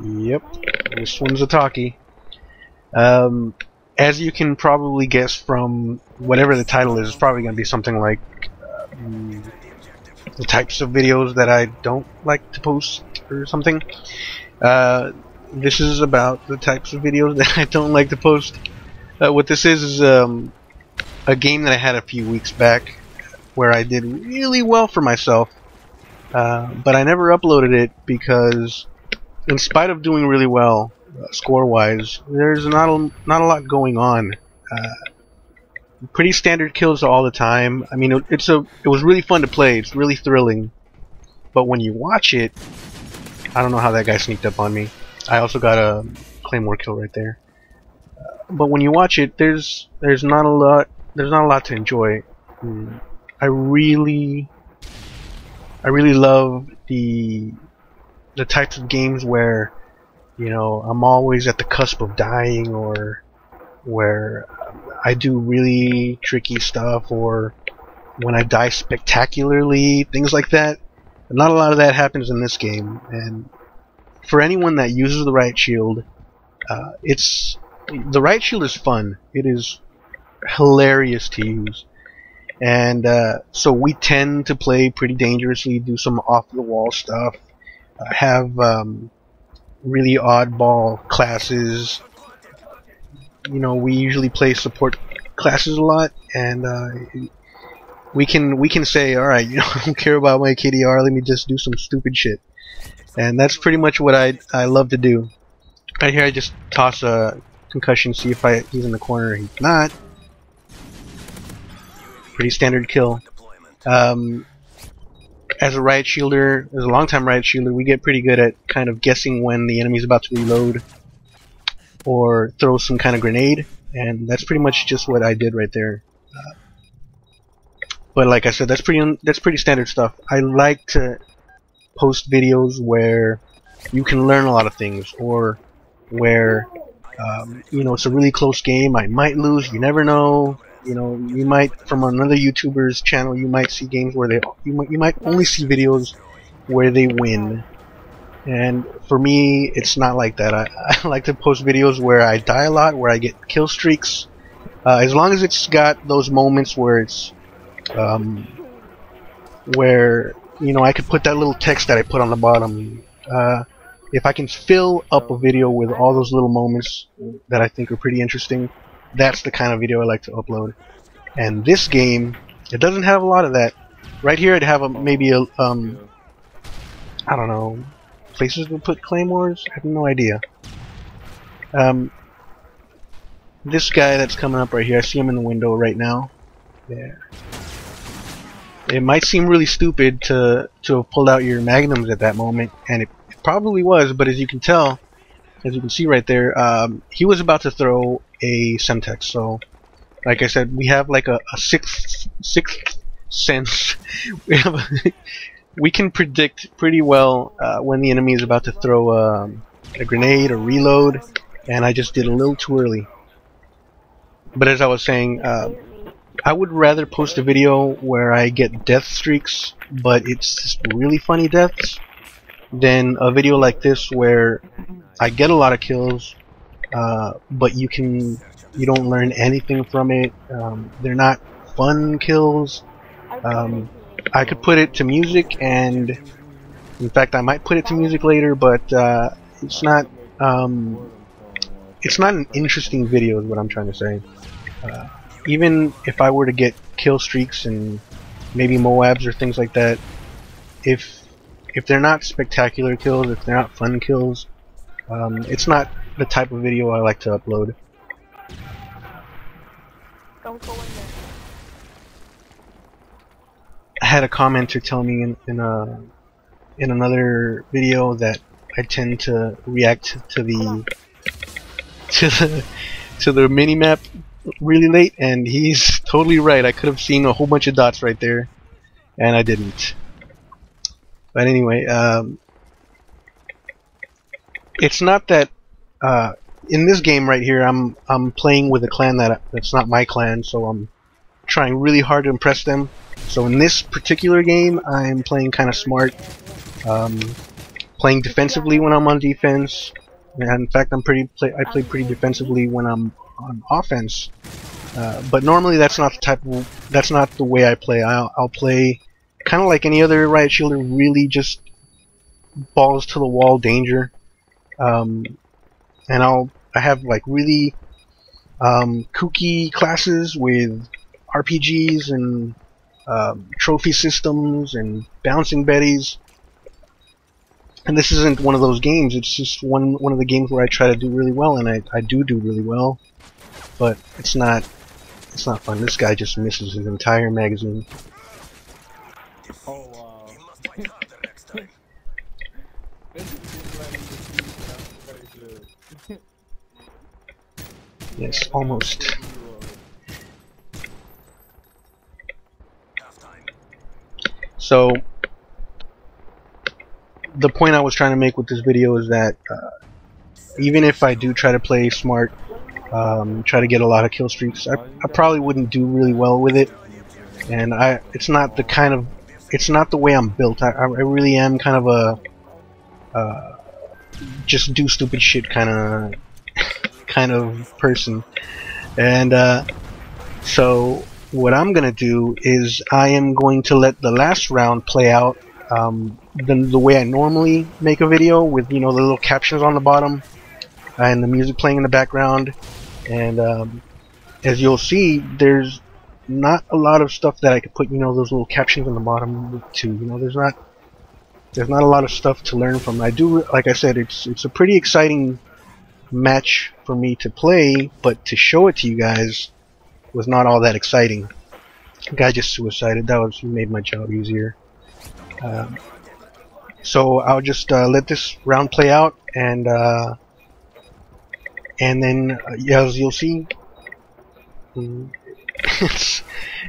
Yep, this one's a talkie. As you can probably guess from whatever the title is, it's probably going to be something like the types of videos that I don't like to post or something. This is about the types of videos that I don't like to post. What this is a game that I had a few weeks back where I did really well for myself, but I never uploaded it because, in spite of doing really well score-wise, there's not a lot going on. Pretty standard kills all the time. I mean, it was really fun to play. It's really thrilling, but when you watch it, I don't know how that guy sneaked up on me. I also got a claymore kill right there. But when you watch it, there's not a lot to enjoy. I really love the types of games where, you know, I'm always at the cusp of dying, or where I do really tricky stuff, or when I die spectacularly, things like that. Not a lot of that happens in this game, and for anyone that uses the right shield, the right shield is fun. It is hilarious to use, and so we tend to play pretty dangerously, do some off-the-wall stuff, have really oddball classes. You know, we usually play support classes a lot, and we can say, all right, you know, I don't care about my KDR. Let me just do some stupid shit, and that's pretty much what I love to do. Right here, I just toss a concussion, see if he's in the corner. He's not. Pretty standard kill. As a riot shielder, as a long-time riot shielder, we get pretty good at kind of guessing when the enemy's about to reload or throw some kind of grenade, and that's pretty much just what I did right there. But like I said, that's pretty standard stuff. I like to post videos where you can learn a lot of things, or where you know, it's a really close game. I might lose. You never know. You know, you might, from another YouTuber's channel, you might see games where you might only see videos where they win. And for me, it's not like that. I like to post videos where I die a lot, where I get kill streaks. As long as it's got those moments where it's where, you know, I could put that little text that I put on the bottom. If I can fill up a video with all those little moments that I think are pretty interesting, that's the kind of video I like to upload. And this game, it doesn't have a lot of that. Right here, I'd have maybe a I don't know, places to put claymores. I have no idea. This guy that's coming up right here, I see him in the window right now. There. It might seem really stupid to have pulled out your magnums at that moment, and it probably was, but as you can tell, as you can see right there, he was about to throw a Semtex. So, like I said, we have like a sixth sense. We can predict pretty well when the enemy is about to throw a grenade or reload, and I just did a little too early. But as I was saying, I would rather post a video where I get death streaks, but it's just really funny deaths, than a video like this where I get a lot of kills, but you don't learn anything from it. They're not fun kills. I could put it to music, and in fact I might put it to music later, but it's not an interesting video is what I'm trying to say. Even if I were to get kill streaks and maybe Moabs or things like that, if they're not spectacular kills, if they're not fun kills, it's not the type of video I like to upload. Don't go in there. I had a commenter tell me in another video that I tend to react to the minimap really late, and he's totally right. I could have seen a whole bunch of dots right there, and I didn't. But anyway, it's not that in this game right here I'm playing with a clan that's not my clan, so I'm trying really hard to impress them. So in this particular game, I'm playing kind of smart. playing defensively when I'm on defense. And in fact, I play pretty defensively when I'm on offense. But normally that's not the way I play. I'll play kind of like any other right shielder, really just balls to the wall danger. And I have like really kooky classes with RPGs and trophy systems and bouncing betties. And this isn't one of those games. It's just one of the games where I try to do really well, and I do really well. But it's not fun. This guy just misses his entire magazine. Oh wow. Yes, almost. So, the point I was trying to make with this video is that even if I do try to play smart, try to get a lot of kill streaks, I probably wouldn't do really well with it. And it's not the way I'm built. I really am kind of a just do stupid shit kind of person. And so what I'm gonna do is I am going to let the last round play out the way I normally make a video, with the little captions on the bottom and the music playing in the background. And as you'll see, there's not a lot of stuff that I could put those little captions on the bottom to. There's not a lot of stuff to learn from. I do, like I said, it's a pretty exciting match for me to play, but to show it to you guys was not all that exciting. The guy just suicided. He made my job easier. So I'll just let this round play out, and then as you'll see,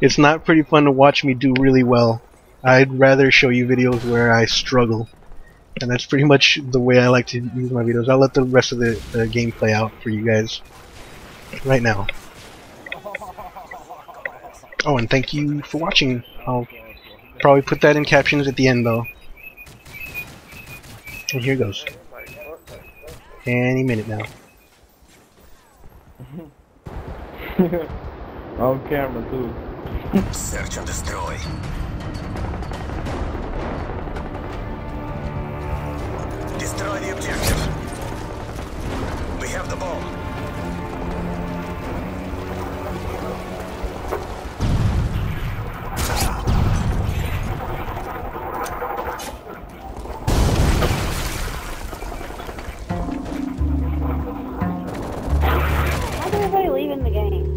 it's not pretty fun to watch me do really well. I'd rather show you videos where I struggle, and that's pretty much the way I like to use my videos. I'll let the rest of the game play out for you guys right now. Oh, and thank you for watching. I'll probably put that in captions at the end, though. And here goes. Any minute now. On camera too. Search and destroy. Destroy the objective. We have the bomb. Why is everybody leaving the game?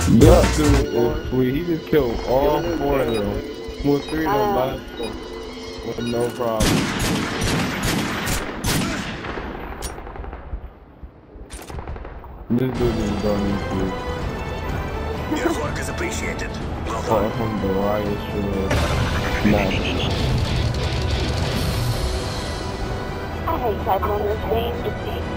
That dude is sweet. He just killed all 4 of them. Well, 3 of them last one. With no problem. This dude is going to Your work is appreciated. Well call done. him the riot shooter. Nah. I hate typing on this thing.